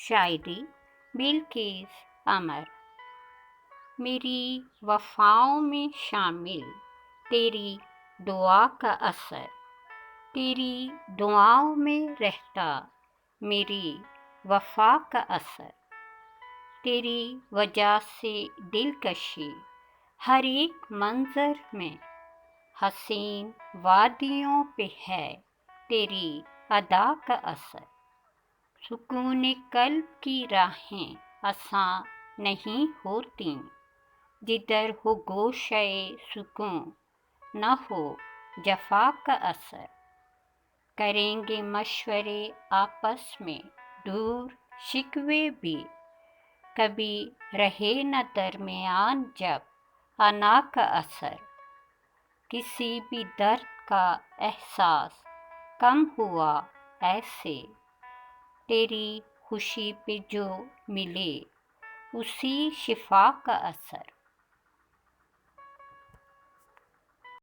شاعری بلقیس عمر۔ میری وفاؤں میں شامل تیری دعا کا اثر، تیری دعاؤں میں رہتا میری وفا کا اثر، تیری وجہ سے دلکشی ہر ایک منظر میں، حسین وادیوں پہ ہے تیری ادا کا اثر، سکون قلب کی راہیں آساں نہیں ہوتیں، جدھر ہو گوشۂ سکون نہ ہو جفا کا اثر، کریں گے مشورے آپس میں دور شکوے بھی، کبھی رہے نہ درمیان جب انا کا اثر، کسی بھی درد کا احساس کم ہوا ایسے، تیری خوشی پہ جو ملے اسی شفا کا اثر۔